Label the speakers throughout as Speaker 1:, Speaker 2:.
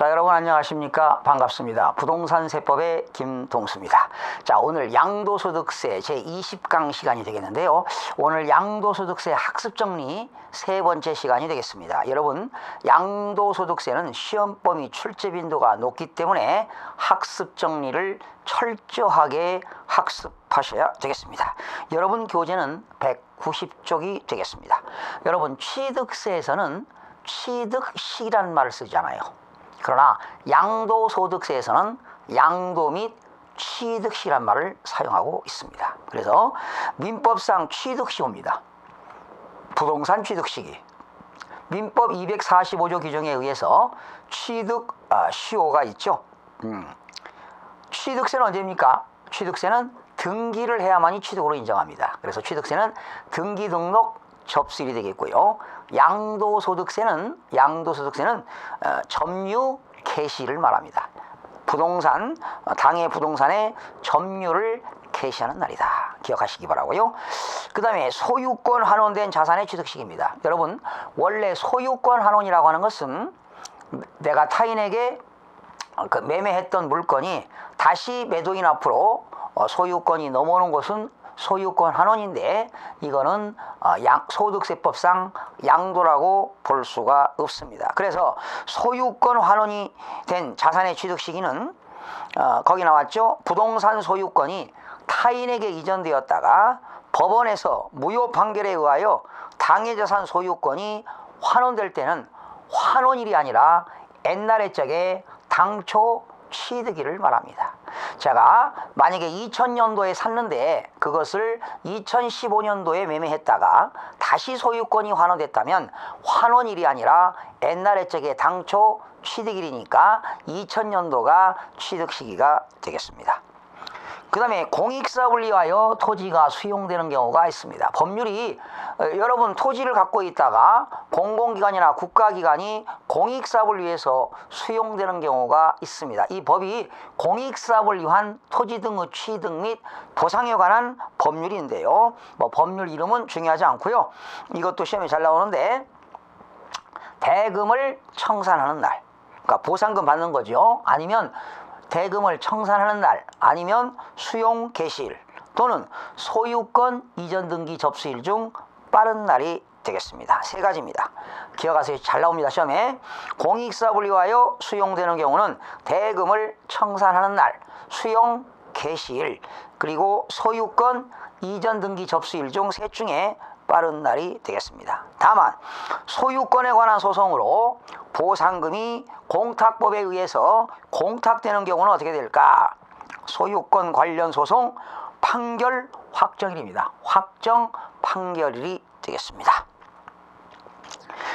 Speaker 1: 자, 여러분 안녕하십니까? 반갑습니다. 부동산 세법의 김동수입니다. 자, 오늘 양도소득세 제20강 시간이 되겠는데요. 오늘 양도소득세 학습정리 세 번째 시간이 되겠습니다. 여러분, 양도소득세는 시험범위 출제빈도가 높기 때문에 학습정리를 철저하게 학습하셔야 되겠습니다. 여러분 교재는 190쪽이 되겠습니다. 여러분, 취득세에서는 취득시라는 말을 쓰잖아요. 그러나 양도소득세에서는 양도 및 취득시란 말을 사용하고 있습니다. 그래서 민법상 취득시효입니다. 부동산 취득시기. 민법 245조 규정에 의해서 취득시효가 있죠. 취득세는 언제입니까? 취득세는 등기를 해야만이 취득으로 인정합니다. 그래서 취득세는 등기 등록 접수일이 되겠고요. 양도소득세는 점유 개시를 말합니다. 부동산, 당해 부동산의 점유를 개시하는 날이다. 기억하시기 바라고요. 그 다음에 소유권 환원된 자산의 취득시기입니다. 여러분, 원래 소유권 환원이라고 하는 것은 내가 타인에게 매매했던 물건이 다시 매도인 앞으로 소유권이 넘어오는 것은 소유권 환원인데, 이거는 소득세법상 양도라고 볼 수가 없습니다. 그래서 소유권 환원이 된 자산의 취득시기는 거기 나왔죠. 부동산 소유권이 타인에게 이전되었다가 법원에서 무효 판결에 의하여 당해자산 소유권이 환원될 때는 환원일이 아니라 옛날의 적에 당초 취득일을 말합니다. 제가 만약에 2000년도에 샀는데 그것을 2015년도에 매매했다가 다시 소유권이 환원됐다면 환원일이 아니라 옛날의 적에 당초 취득일이니까 2000년도가 취득시기가 되겠습니다. 그 다음에 공익사업을 위하여 토지가 수용되는 경우가 있습니다. 법률이 여러분 토지를 갖고 있다가 공공기관이나 국가기관이 공익사업을 위해서 수용되는 경우가 있습니다. 이 법이 공익사업을 위한 토지 등의 취득 및 보상에 관한 법률인데요. 법률 이름은 중요하지 않고요. 이것도 시험에 잘 나오는데, 대금을 청산하는 날, 그러니까 보상금 받는 거죠. 아니면 대금을 청산하는 날, 아니면 수용 개시일 또는 소유권 이전 등기 접수일 중 빠른 날이 되겠습니다. 세 가지입니다. 기억하세요. 잘 나옵니다. 시험에. 공익사업을 위하여 수용되는 경우는 대금을 청산하는 날, 수용 개시일, 그리고 소유권 이전 등기 접수일 중 셋 중에 빠른 날이 되겠습니다. 다만 소유권에 관한 소송으로 보상금이 공탁법에 의해서 공탁되는 경우는 어떻게 될까? 소유권 관련 소송 판결 확정일입니다. 확정 판결일이 되겠습니다.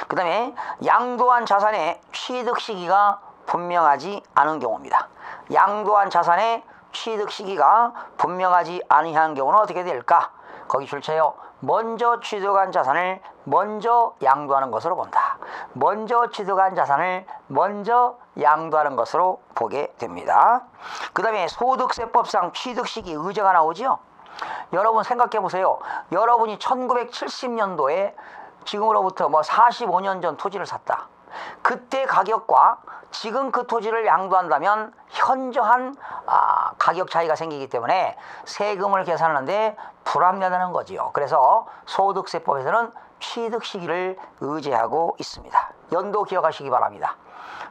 Speaker 1: 그 다음에 양도한 자산의 취득 시기가 분명하지 않은 경우입니다. 양도한 자산의 취득 시기가 분명하지 아니한 경우는 어떻게 될까? 거기 출처요. 먼저 취득한 자산을 먼저 양도하는 것으로 본다. 먼저 취득한 자산을 먼저 양도하는 것으로 보게 됩니다. 그 다음에 소득세법상 취득시기 의제가 나오죠. 여러분 생각해 보세요. 여러분이 1970년도에 지금으로부터 45년 전 토지를 샀다. 그때 가격과 지금 그 토지를 양도한다면 현저한 가격 차이가 생기기 때문에 세금을 계산하는데 불합리하다는 거지요. 그래서 소득세법에서는 취득 시기를 의제하고 있습니다. 연도 기억하시기 바랍니다.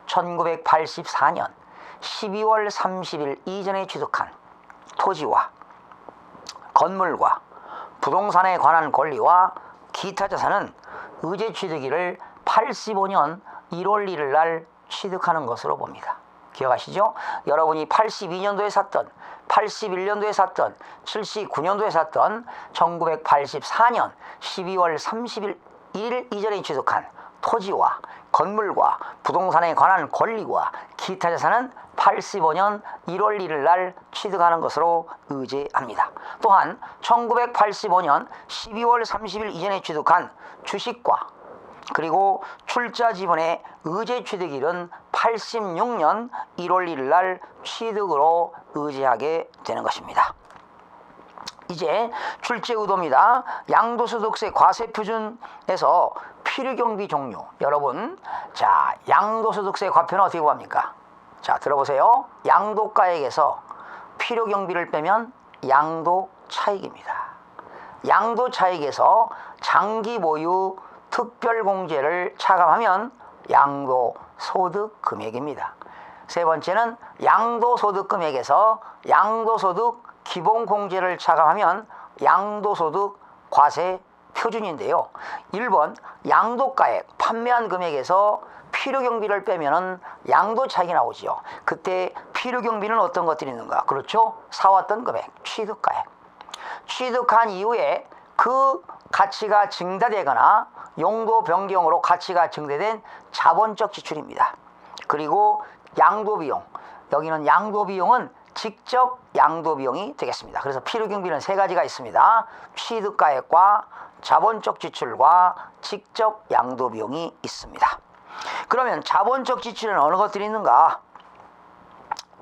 Speaker 1: 1984년 12월 30일 이전에 취득한 토지와 건물과 부동산에 관한 권리와 기타 자산은 의제 취득일을 85년 1월 1일 날 취득하는 것으로 봅니다. 기억하시죠? 여러분이 82년도에 샀던, 81년도에 샀던, 79년도에 샀던 1984년 12월 31일 이전에 취득한 토지와 건물과 부동산에 관한 권리와 기타 자산은 85년 1월 1일 날 취득하는 것으로 의제합니다. 또한 1985년 12월 30일 이전에 취득한 주식과 그리고 출자 지분의 의제 취득일은 86년 1월 1일 날 취득으로 의제하게 되는 것입니다. 이제 출제 의도입니다. 양도소득세 과세표준에서 필요경비 종류. 여러분, 자, 양도소득세 과표는 어떻게 구합니까? 자, 들어보세요. 양도가액에서 필요경비를 빼면 양도차익입니다. 양도차익에서 장기보유 특별공제를 차감하면 양도소득금액입니다. 세 번째는 양도소득금액에서 양도소득 기본공제를 차감하면 양도소득 과세 표준인데요. 1번 양도가액 판매한 금액에서 필요경비를 빼면은 양도차익이 나오지요. 그때 필요경비는 어떤 것들이 있는가? 그렇죠? 사왔던 금액, 취득가액. 취득한 이후에 그 가치가 증가되거나 용도 변경으로 가치가 증대된 자본적 지출입니다. 그리고 양도비용. 여기는 양도비용은 직접 양도비용이 되겠습니다. 그래서 필요경비는 세 가지가 있습니다. 취득가액과 자본적 지출과 직접 양도비용이 있습니다. 그러면 자본적 지출은 어느 것들이 있는가?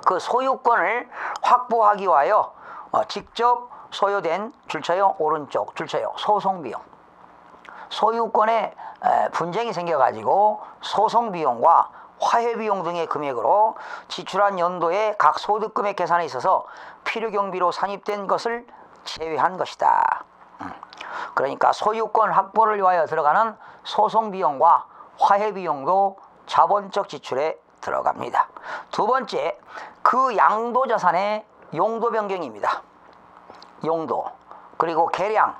Speaker 1: 그 소유권을 확보하기 위하여 직접 소요된, 줄쳐요 오른쪽 줄쳐요 소송비용. 소유권에 분쟁이 생겨가지고 소송비용과 화해비용 등의 금액으로 지출한 연도의 각 소득금액 계산에 있어서 필요경비로 산입된 것을 제외한 것이다. 그러니까 소유권 확보를 위하여 들어가는 소송비용과 화해비용도 자본적 지출에 들어갑니다. 두 번째, 그 양도자산의 용도 변경입니다. 용도, 그리고 개량,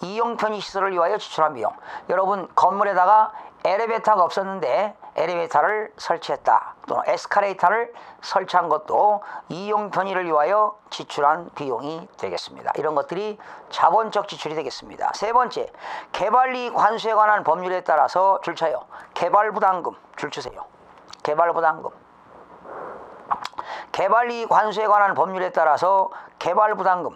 Speaker 1: 이용 편의 시설을 위하여 지출한 비용. 여러분, 건물에다가 엘리베이터가 없었는데 엘리베이터를 설치했다, 또는 에스컬레이터를 설치한 것도 이용 편의를 위하여 지출한 비용이 되겠습니다. 이런 것들이 자본적 지출이 되겠습니다. 세 번째, 개발이익 환수에 관한 법률에 따라서 줄쳐요 개발부담금. 줄치세요. 개발부담금. 개발이익 환수에 관한 법률에 따라서 개발부담금,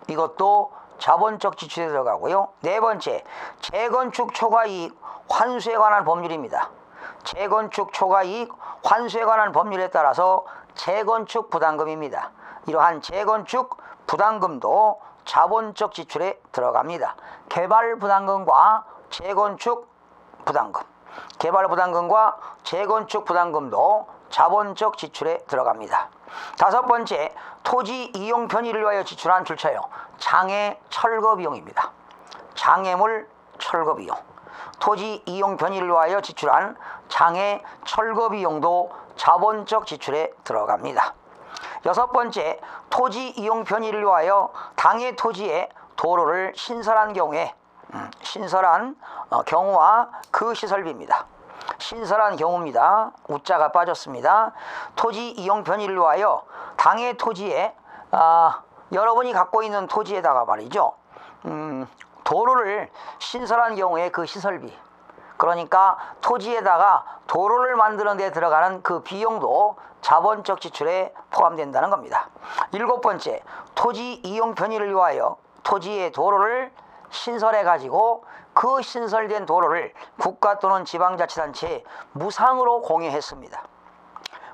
Speaker 1: 이것도 자본적 지출에 들어가고요. 네 번째, 재건축 초과이익 환수에 관한 법률입니다. 재건축 초과이익 환수에 관한 법률에 따라서 재건축 부담금입니다. 이러한 재건축 부담금도 자본적 지출에 들어갑니다. 개발 부담금과 재건축 부담금, 개발 부담금과 재건축 부담금도 자본적 지출에 들어갑니다. 다섯 번째, 토지 이용 편의를 위하여 지출한 줄쳐요 장애 철거 비용입니다. 장애물 철거 비용. 토지 이용 편의를 위하여 지출한 장애 철거 비용도 자본적 지출에 들어갑니다. 여섯 번째, 토지 이용 편의를 위하여 당해 토지에 도로를 신설한 경우에 경우와 그 시설비입니다. 신설한 경우입니다. 우자가 빠졌습니다. 토지 이용 편의를 위하여 당해 토지에 여러분이 갖고 있는 토지에다가 말이죠, 도로를 신설한 경우에 그 시설비, 그러니까 토지에다가 도로를 만드는 데 들어가는 그 비용도 자본적 지출에 포함된다는 겁니다. 일곱 번째, 토지 이용 편의를 위하여 토지의 도로를 신설해 가지고 그 신설된 도로를 국가 또는 지방자치단체에 무상으로 공유했습니다.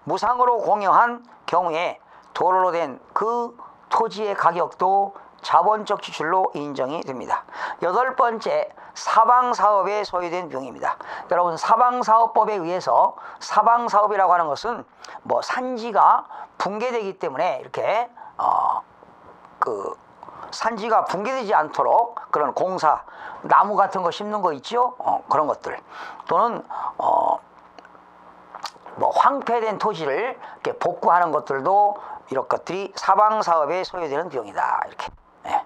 Speaker 1: 무상으로 공유한 경우에 도로로 된 그 토지의 가격도 자본적 지출로 인정이 됩니다. 여덟 번째, 사방사업에 소요된 비용입니다. 여러분, 사방사업법에 의해서 사방사업이라고 하는 것은 뭐 산지가 붕괴되기 때문에 이렇게 산지가 붕괴되지 않도록 그런 공사, 나무 같은 거 심는 거 있죠? 그런 것들, 또는 뭐 황폐된 토지를 이렇게 복구하는 것들도 이런 것들이 사방사업에 소요되는 비용이다. 이렇게. 네.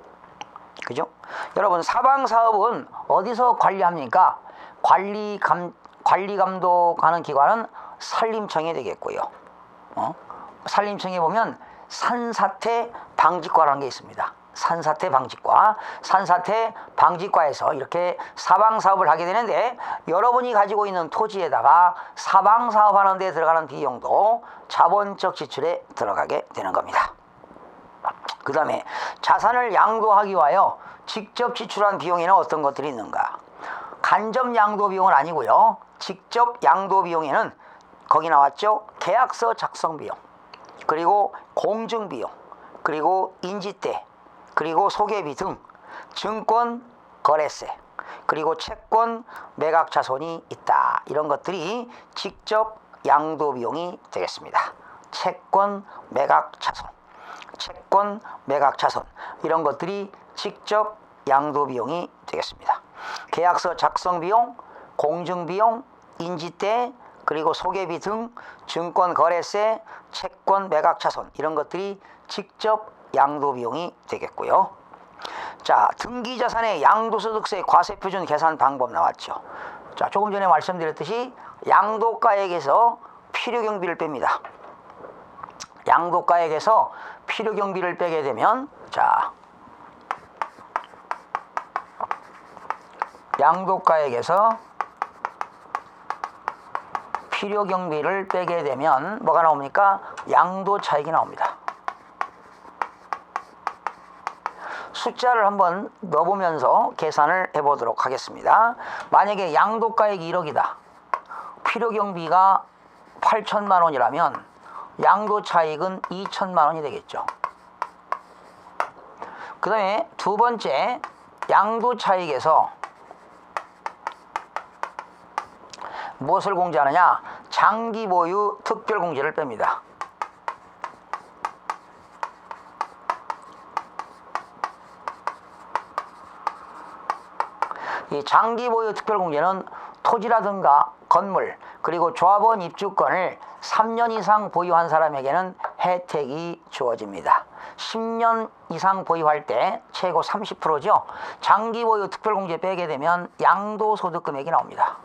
Speaker 1: 그죠? 여러분, 사방사업은 어디서 관리합니까? 관리 감독하는 기관은 산림청이 되겠고요. 산림청에 보면 산사태 방지과라는 게 있습니다. 산사태 방지과. 산사태 방지과에서 이렇게 사방사업을 하게 되는데, 여러분이 가지고 있는 토지에다가 사방사업 하는 데 들어가는 비용도 자본적 지출에 들어가게 되는 겁니다. 그 다음에 자산을 양도하기 위하여 직접 지출한 비용에는 어떤 것들이 있는가? 간접 양도 비용은 아니고요. 직접 양도 비용에는 거기 나왔죠? 계약서 작성 비용, 그리고 공증 비용, 그리고 인지대, 그리고 소개비 등 증권 거래세, 그리고 채권 매각 자손이 있다. 이런 것들이 직접 양도 비용이 되겠습니다. 채권 매각 자손, 채권 매각 자손, 이런 것들이 직접 양도 비용이 되겠습니다. 계약서 작성 비용, 공증 비용, 인지대, 그리고 소개비 등 증권 거래세, 채권 매각 자손, 이런 것들이 직접 양도 비용이 되겠고요. 자, 등기자산의 양도소득세 과세표준 계산 방법 나왔죠. 자, 조금 전에 말씀드렸듯이 양도가액에서 필요경비를 뺍니다. 양도가액에서 필요경비를 빼게 되면, 자, 양도가액에서 필요경비를 빼게 되면 뭐가 나옵니까? 양도차익이 나옵니다. 숫자를 한번 넣어보면서 계산을 해보도록 하겠습니다. 만약에 양도가액이 1억이다. 필요경비가 8천만 원이라면 양도차익은 2천만 원이 되겠죠. 그 다음에 두 번째, 양도차익에서 무엇을 공제하느냐? 장기보유 특별공제를 뺍니다. 이 장기보유 특별공제는 토지라든가 건물, 그리고 조합원 입주권을 3년 이상 보유한 사람에게는 혜택이 주어집니다. 10년 이상 보유할 때 최고 30%죠. 장기보유 특별공제 빼게 되면 양도소득 금액이 나옵니다.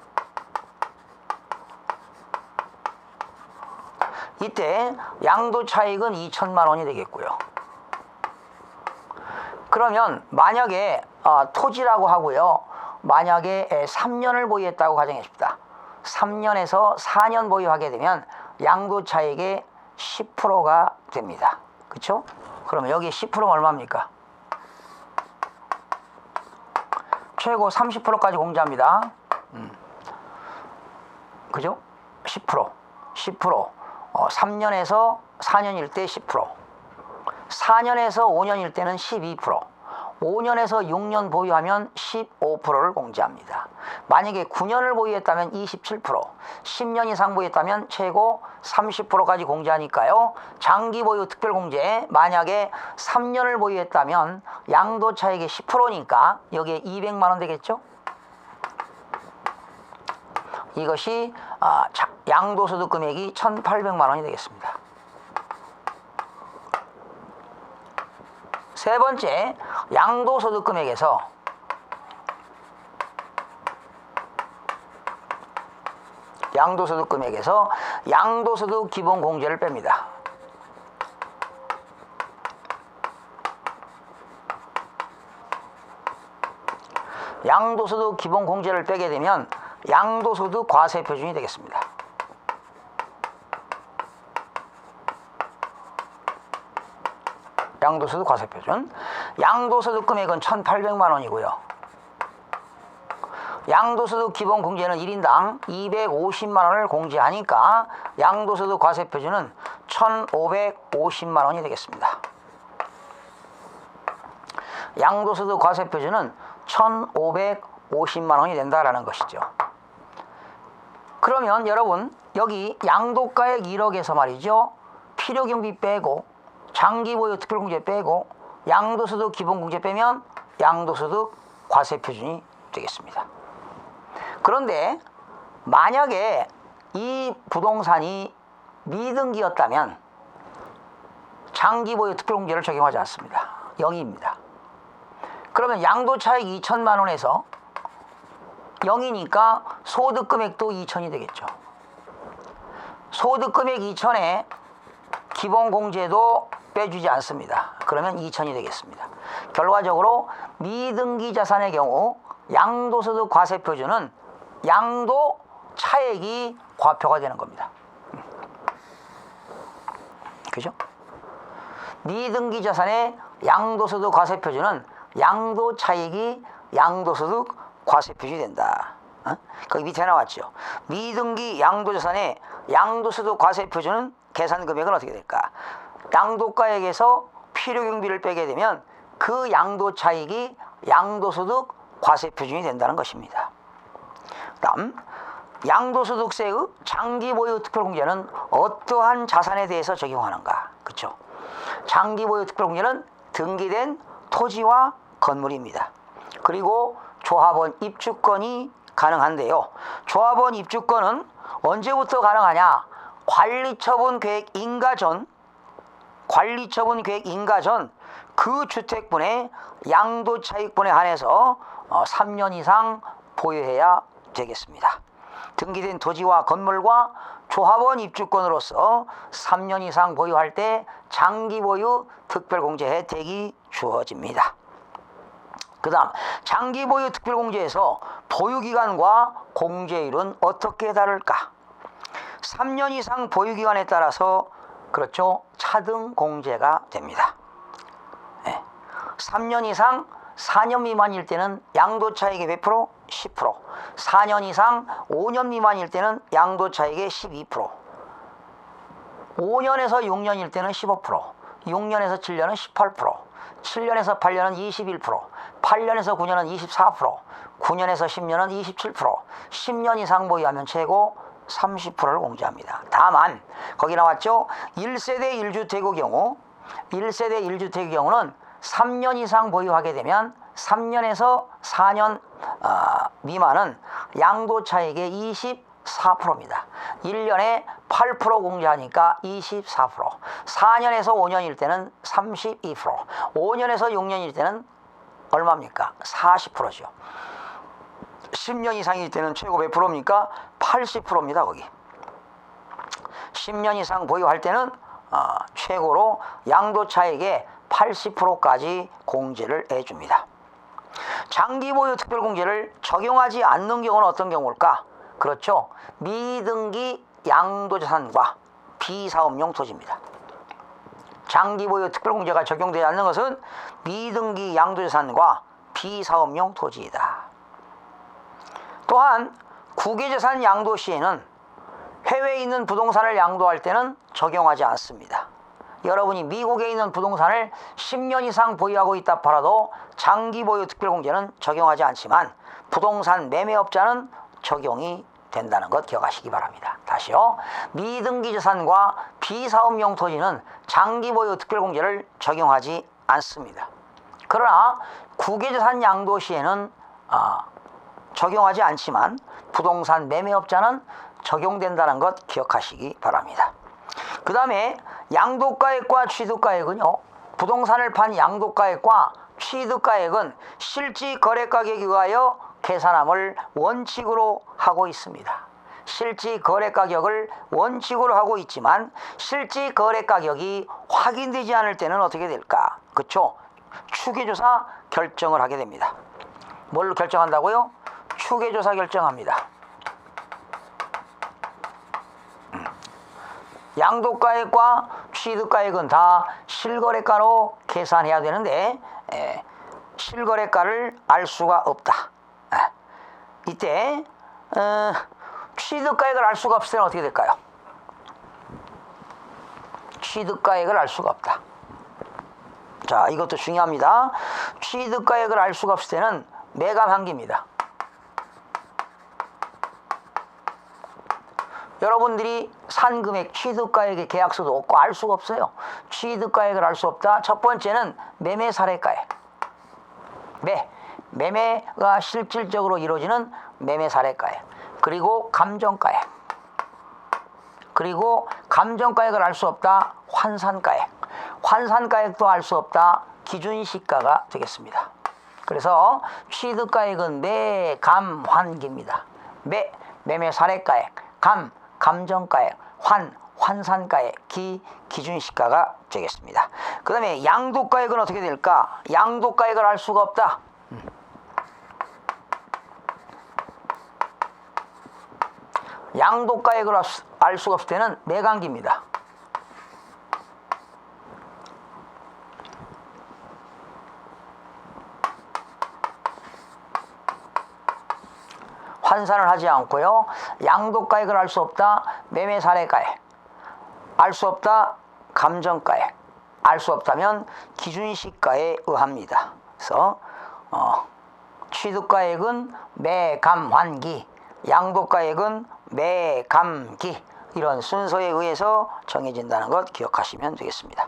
Speaker 1: 이때 양도차익은 2천만 원이 되겠고요. 그러면 만약에 토지라고 하고요. 만약에 3년을 보유했다고 가정해봅시다. 3년에서 4년 보유하게 되면 양도차익의 10%가 됩니다. 그렇죠? 그러면 여기 10%가 얼마입니까? 최고 30%까지 공제합니다. 그죠? 10%. 3년에서 4년일 때 10%. 4년에서 5년일 때는 12%. 5년에서 6년 보유하면 15%를 공제합니다. 만약에 9년을 보유했다면 27%, 10년 이상 보유했다면 최고 30%까지 공제하니까요. 장기 보유 특별공제, 만약에 3년을 보유했다면 양도차익의 10%니까 여기에 200만 원 되겠죠? 이것이 양도소득 금액이 1,800만 원이 되겠습니다. 세 번째, 양도소득 금액에서 양도소득 기본공제를 뺍니다. 양도소득 기본공제를 빼게 되면 양도소득 과세표준이 되겠습니다. 양도소득 과세표준. 양도소득 금액은 1,800만 원이고요. 양도소득 기본공제는 1인당 250만 원을 공제하니까 양도소득 과세표준은 1,550만 원이 되겠습니다. 양도소득 과세표준은 1,550만 원이 된다라는 것이죠. 그러면 여러분, 여기 양도가액 1억에서 말이죠. 필요경비 빼고 장기보유 특별공제 빼고 양도소득 기본공제 빼면 양도소득 과세표준이 되겠습니다. 그런데 만약에 이 부동산이 미등기였다면 장기보유 특별공제를 적용하지 않습니다. 0입니다. 그러면 양도차익 2천만 원에서 0이니까 소득금액도 2천이 되겠죠. 소득금액 2천에 기본공제도 빼주지 않습니다. 그러면 2천이 되겠습니다. 결과적으로 미등기 자산의 경우 양도소득 과세표준은 양도 차액이 과표가 되는 겁니다. 그죠? 미등기 자산의 양도소득 과세표준은 양도 차익이 양도소득 과세표준이 된다. 거기 밑에 나왔죠. 미등기 양도자산의 양도소득 과세표준은 계산 금액은 어떻게 될까? 양도가액에서 필요경비를 빼게 되면 그 양도 차익이 양도소득 과세 표준이 된다는 것입니다. 다음 양도소득세의 장기보유 특별공제는 어떠한 자산에 대해서 적용하는가? 그렇죠? 장기보유 특별공제는 등기된 토지와 건물입니다. 그리고 조합원 입주권이 가능한데요. 조합원 입주권은 언제부터 가능하냐? 관리처분 계획 인가 전 그 주택분의 양도차익분에 한해서 3년 이상 보유해야 되겠습니다. 등기된 토지와 건물과 조합원 입주권으로서 3년 이상 보유할 때 장기보유 특별공제 혜택이 주어집니다. 그 다음 장기보유 특별공제에서 보유기간과 공제율은 어떻게 다를까? 3년 이상 보유기간에 따라서 그렇죠, 차등 공제가 됩니다. 3년 이상 4년 미만일 때는 양도차익의 몇 프로? 10%. 4년 이상 5년 미만일 때는 양도차익의 12%. 5년에서 6년일 때는 15%. 6년에서 7년은 18%. 7년에서 8년은 21%. 8년에서 9년은 24%. 9년에서 10년은 27%. 10년 이상 보유하면 최고 30%를 공제합니다. 다만 거기 나왔죠? 1세대 1주택의 경우 1세대 1주택의 경우는 3년 이상 보유하게 되면 3년에서 4년 미만은 양도차익의 24%입니다. 1년에 8% 공제하니까 24%. 4년에서 5년일 때는 32%. 5년에서 6년일 때는 얼마입니까? 40%죠. 10년 이상일 때는 최고 몇 프로입니까? 80%입니다. 거기 10년 이상 보유할 때는 최고로 양도차익의 80%까지 공제를 해줍니다. 장기보유 특별공제를 적용하지 않는 경우는 어떤 경우일까? 그렇죠, 미등기 양도자산과 비사업용 토지입니다. 장기보유 특별공제가 적용되지 않는 것은 미등기 양도자산과 비사업용 토지이다. 또한 국외재산 양도 시에는 해외에 있는 부동산을 양도할 때는 적용하지 않습니다. 여러분이 미국에 있는 부동산을 10년 이상 보유하고 있다 하더라도 장기보유 특별공제는 적용하지 않지만 부동산 매매업자는 적용이 된다는 것 기억하시기 바랍니다. 다시요. 미등기 자산과 비사업용 토지는 장기보유 특별공제를 적용하지 않습니다. 그러나 국외재산 양도 시에는 적용하지 않지만 부동산 매매업자는 적용된다는 것 기억하시기 바랍니다. 그 다음에 양도가액과 취득가액은요, 부동산을 판 양도가액과 취득가액은 실지 거래가격에 의하여 계산함을 원칙으로 하고 있습니다. 실지 거래가격을 원칙으로 하고 있지만 실지 거래가격이 확인되지 않을 때는 어떻게 될까? 그렇죠? 추계조사 결정을 하게 됩니다. 뭘 결정한다고요? 추계조사 결정합니다. 양도가액과 취득가액은 다 실거래가로 계산해야 되는데 실거래가를 알 수가 없다. 이때 취득가액을 알 수가 없을 때는 어떻게 될까요? 취득가액을 알 수가 없다. 자, 이것도 중요합니다. 취득가액을 알 수가 없을 때는 매감한기입니다. 여러분들이 산 금액 취득가액의 계약서도 없고 알 수가 없어요. 취득가액을 알 수 없다. 첫 번째는 매매 사례가액. 매매가 실질적으로 이루어지는 매매 사례가액. 그리고 감정가액. 그리고 감정가액을 알 수 없다. 환산가액. 환산가액도 알 수 없다. 기준시가가 되겠습니다. 그래서 취득가액은 매감환기입니다. 매매 사례가액. 감정가액, 환산가액, 기준시가가 되겠습니다. 그 다음에 양도가액은 어떻게 될까? 양도가액을 알 수가 없다. 양도가액을 알 수가 없을 때는 매감기입니다. 환산을 하지 않고요. 양도가액을 알 수 없다. 매매사례가액. 알 수 없다. 감정가액. 알 수 없다면 기준시가에 의합니다. 그래서 취득가액은 매감환기, 양도가액은 매감기, 이런 순서에 의해서 정해진다는 것 기억하시면 되겠습니다.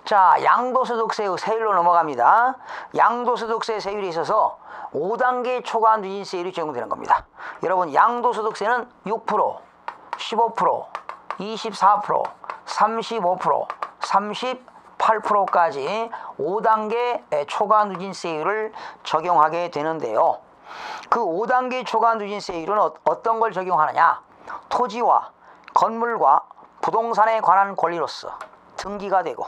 Speaker 1: 자, 양도소득세의 세율로 넘어갑니다. 양도소득세 세율에 있어서 5단계 초과 누진세율이 적용되는 겁니다. 여러분, 양도소득세는 6%, 15%, 24%, 35%, 38%까지 5단계 초과 누진세율을 적용하게 되는데요. 그 5단계 초과 누진세율은 어떤 걸 적용하느냐? 토지와 건물과 부동산에 관한 권리로서 등기가 되고,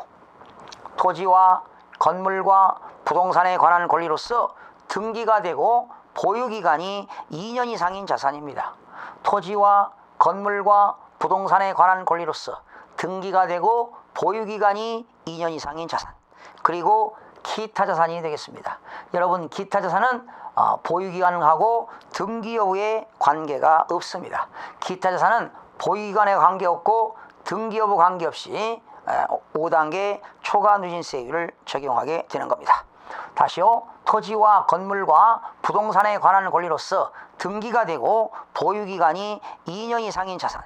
Speaker 1: 토지와 건물과 부동산에 관한 권리로서 등기가 되고 보유기간이 2년 이상인 자산입니다. 토지와 건물과 부동산에 관한 권리로서 등기가 되고 보유기간이 2년 이상인 자산, 그리고 기타 자산이 되겠습니다. 여러분, 기타 자산은 보유기간하고 등기 여부에 관계가 없습니다. 기타 자산은 보유기간에 관계없고 등기 여부 관계없이 5단계 초과 누진세율을 적용하게 되는 겁니다. 다시요. 토지와 건물과 부동산에 관한 권리로서 등기가 되고 보유기간이 2년 이상인 자산,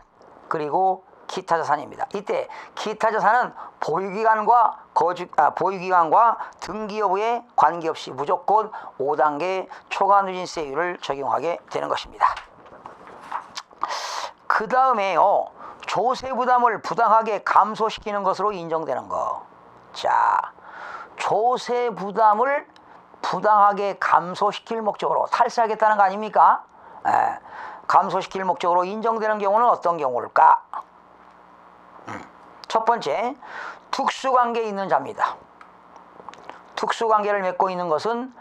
Speaker 1: 그리고 기타 자산입니다. 이때 기타 자산은 보유기간과 등기 여부에 관계없이 무조건 5단계 초과 누진세율을 적용하게 되는 것입니다. 그 다음에요, 조세 부담을 부당하게 감소시키는 것으로 인정되는 거. 자, 조세 부담을 부당하게 감소시킬 목적으로 탈세하겠다는 거 아닙니까? 감소시킬 목적으로 인정되는 경우는 어떤 경우일까? 첫 번째, 특수관계에 있는 자입니다. 특수관계를 맺고 있는 것은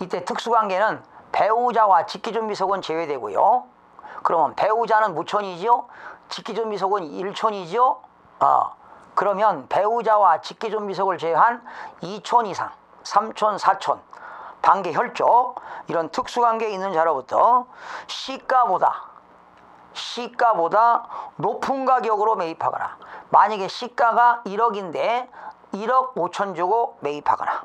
Speaker 1: 이때 특수관계는 배우자와 직기존비속은 제외되고요. 그러면 배우자는 무촌이죠. 직기존비속은 일촌이죠. 그러면 배우자와 직기존비속을 제외한 2촌 이상, 3촌, 4촌, 반계 혈족, 이런 특수관계에 있는 자로부터 시가보다 높은 가격으로 매입하거나, 만약에 시가가 1억인데 1억 5천 주고 매입하거나,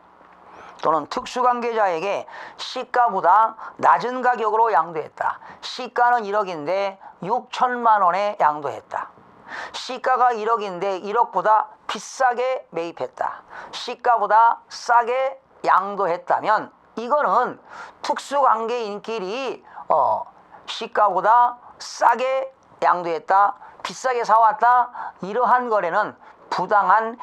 Speaker 1: 또는 특수관계자에게 시가보다 낮은 가격으로 양도했다. 시가는 1억인데 6천만 원에 양도했다. 시가가 1억인데 1억보다 비싸게 매입했다. 시가보다 싸게 양도했다면 이거는 특수관계인끼리 시가보다 싸게 양도했다, 비싸게 사왔다, 이러한 거래는 부당한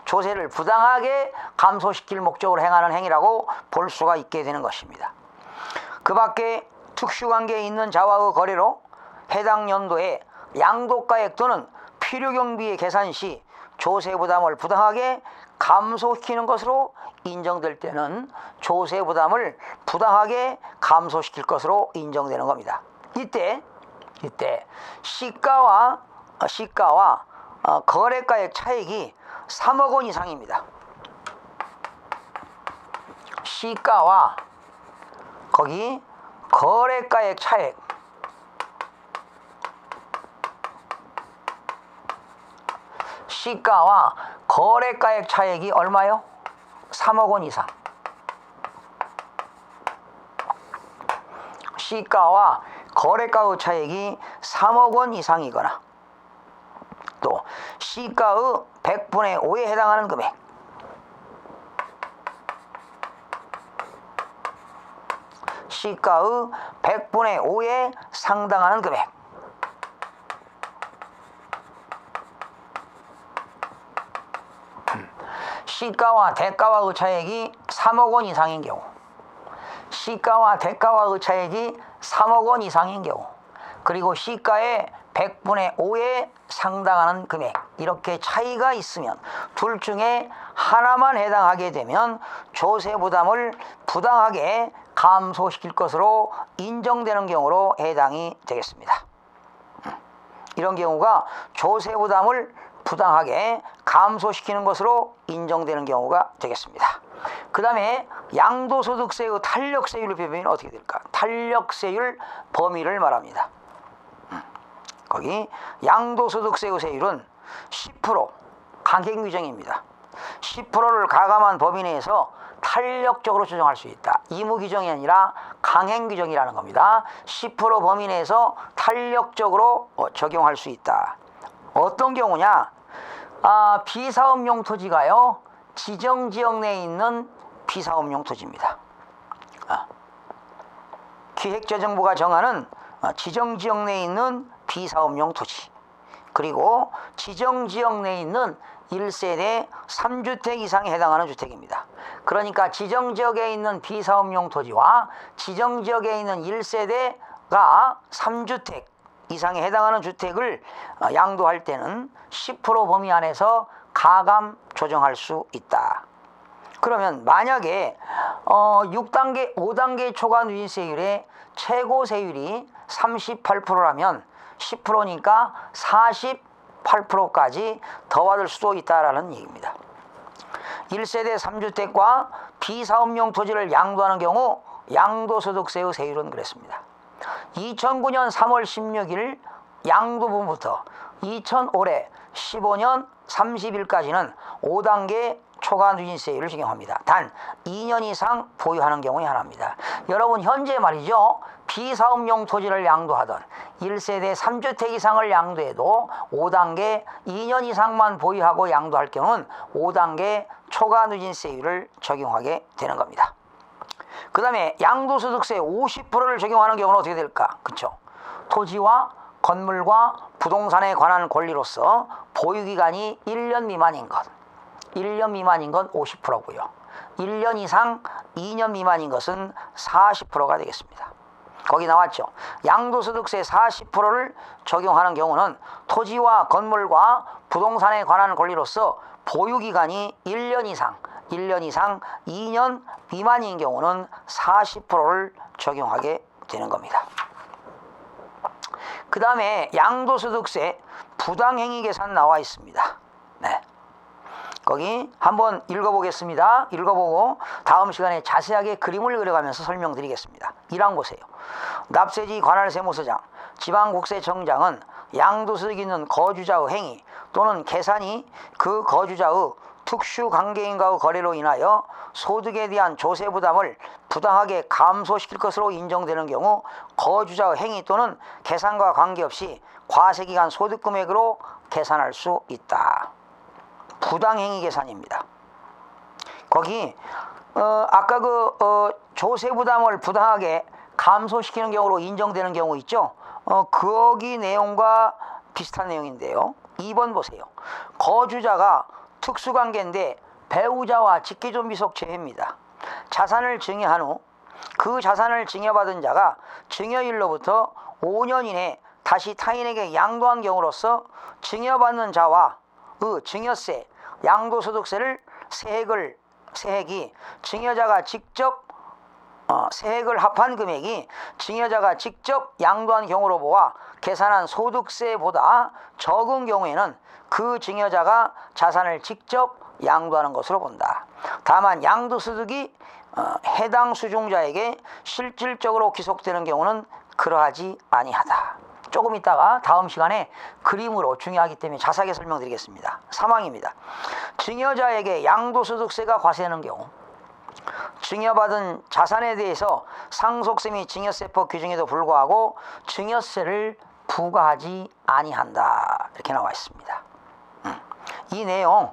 Speaker 1: 조세를 부당하게 감소시킬 목적으로 행하는 행위라고 볼 수가 있게 되는 것입니다. 그 밖에 특수관계에 있는 자와의 거래로 해당 연도에 양도가액 또는 필요경비의 계산 시 조세 부담을 부당하게 감소시키는 것으로 인정될 때는 조세 부담을 부당하게 감소시킬 것으로 인정되는 겁니다. 이때 시가와 거래가액 차익이 3억 원 이상입니다. 시가와 거기 거래가액 차익, 시가와 거래가액 차익이 얼마요? 3억 원 이상. 시가와 거래가의 차익이 3억 원 이상이거나, 또 시가의 100분의 5에 해당하는 금액, 시가의 100분의 5에 상당하는 금액, 시가와 대가와의 차액이 3억 원 이상인 경우, 시가와 대가와의 차액이 3억 원 이상인 경우, 그리고 시가의 100분의 5에 상당하는 금액, 이렇게 차이가 있으면 둘 중에 하나만 해당하게 되면 조세 부담을 부당하게 감소시킬 것으로 인정되는 경우로 해당이 되겠습니다. 이런 경우가 조세 부담을 부당하게 감소시키는 것으로 인정되는 경우가 되겠습니다. 그 다음에 양도소득세의 탄력세율 범위는 어떻게 될까? 탄력세율 범위를 말합니다. 거기 양도소득세 유세율은 10% 강행 규정입니다. 10%를 가감한 범위 내에서 탄력적으로 조정할 수 있다. 의무 규정이 아니라 강행 규정이라는 겁니다. 10% 범위 내에서 탄력적으로 적용할 수 있다. 어떤 경우냐? 비사업용 토지가요, 지정지역 내에 있는 비사업용 토지입니다. 기획재정부가 정하는 지정지역 내에 있는 비사업용 토지, 그리고 지정지역 내에 있는 1세대 3주택 이상에 해당하는 주택입니다. 그러니까 지정지역에 있는 비사업용 토지와 지정지역에 있는 1세대가 3주택 이상에 해당하는 주택을 양도할 때는 10% 범위 안에서 가감 조정할 수 있다. 그러면 만약에 6단계, 5단계 초과 누진세율의 최고 세율이 38%라면 10%니까 48%까지 더 받을 수도 있다라는 얘기입니다. 1세대 3주택과 비사업용 토지를 양도하는 경우 양도소득세의 세율은 그랬습니다. 2009년 3월 16일 양도분부터 2000올해 15년 30일까지는 5단계 초과 누진세율을 적용합니다. 단 2년 이상 보유하는 경우에 하나입니다. 여러분, 현재 말이죠, 비사업용 토지를 양도하던 1세대 3주택 이상을 양도해도 5단계 2년 이상만 보유하고 양도할 경우는 5단계 초과 누진세율을 적용하게 되는 겁니다. 그 다음에 양도소득세 50%를 적용하는 경우는 어떻게 될까? 그렇죠? 토지와 건물과 부동산에 관한 권리로서 보유기간이 1년 미만인 것, 1년 미만인 건 50%고요. 1년 이상 2년 미만인 것은 40%가 되겠습니다. 거기 나왔죠. 양도소득세 40%를 적용하는 경우는 토지와 건물과 부동산에 관한 권리로서 보유기간이 1년 이상 2년 미만인 경우는 40%를 적용하게 되는 겁니다. 그 다음에 양도소득세 부당행위 계산 나와 있습니다. 네. 거기 한번 읽어보겠습니다. 읽어보고 다음 시간에 자세하게 그림을 그려가면서 설명드리겠습니다. 1항 보세요. 납세지 관할세무서장, 지방국세청장은 양도소득이 있는 거주자의 행위 또는 계산이 그 거주자의 특수관계인과의 거래로 인하여 소득에 대한 조세 부담을 부당하게 감소시킬 것으로 인정되는 경우 거주자의 행위 또는 계산과 관계없이 과세기간 소득금액으로 계산할 수 있다. 부당행위 계산입니다. 거기 아까 조세 부담을 부당하게 감소시키는 경우로 인정되는 경우 있죠. 거기 내용과 비슷한 내용인데요. 2번 보세요. 거주자가 특수관계인데 배우자와 직계존비속 죄입니다. 자산을 증여한 후 그 자산을 증여받은 자가 증여일로부터 5년 이내 다시 타인에게 양도한 경우로서 증여받는 자와 증여세, 양도소득세를 세액이 증여자가 직접 세액을 합한 금액이 증여자가 직접 양도한 경우로 보아 계산한 소득세보다 적은 경우에는 그 증여자가 자산을 직접 양도하는 것으로 본다. 다만 양도소득이 해당 수중자에게 실질적으로 귀속되는 경우는 그러하지 아니하다. 조금 있다가 다음 시간에 그림으로 중요하기 때문에 자세하게 설명드리겠습니다. 3항입니다. 증여자에게 양도소득세가 과세하는 경우 증여받은 자산에 대해서 상속세 및 증여세법 규정에도 불구하고 증여세를 부과하지 아니한다. 이렇게 나와 있습니다. 이 내용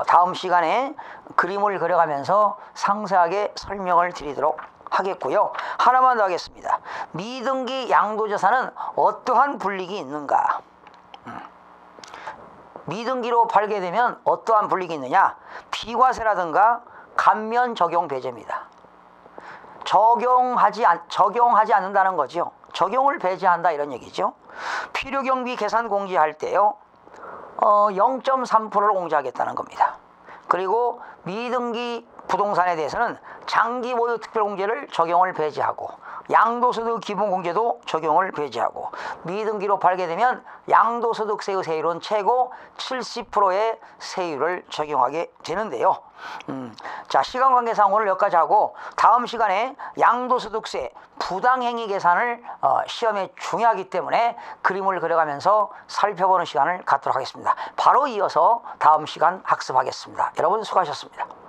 Speaker 1: 다음 시간에 그림을 그려가면서 상세하게 설명을 드리도록 하겠고요. 하나만 더 하겠습니다. 미등기 양도자산은 어떠한 불이익이 있는가? 미등기로 팔게 되면 어떠한 불이익이 있느냐? 비과세라든가 감면 적용 배제입니다. 적용하지 않는다는 거죠. 적용을 배제한다 이런 얘기죠. 필요경비 계산 공제할 때요, 0.3%를 공제하겠다는 겁니다. 그리고 미등기 부동산에 대해서는 장기 보유 특별공제를 적용을 배제하고 양도소득 기본공제도 적용을 배제하고 미등기로 발급되면 양도소득세의 세율은 최고 70%의 세율을 적용하게 되는데요. 자, 시간 관계상 오늘 여기까지 하고 다음 시간에 양도소득세 부당행위 계산을 시험에 중요하기 때문에 그림을 그려가면서 살펴보는 시간을 갖도록 하겠습니다. 바로 이어서 다음 시간 학습하겠습니다. 여러분 수고하셨습니다.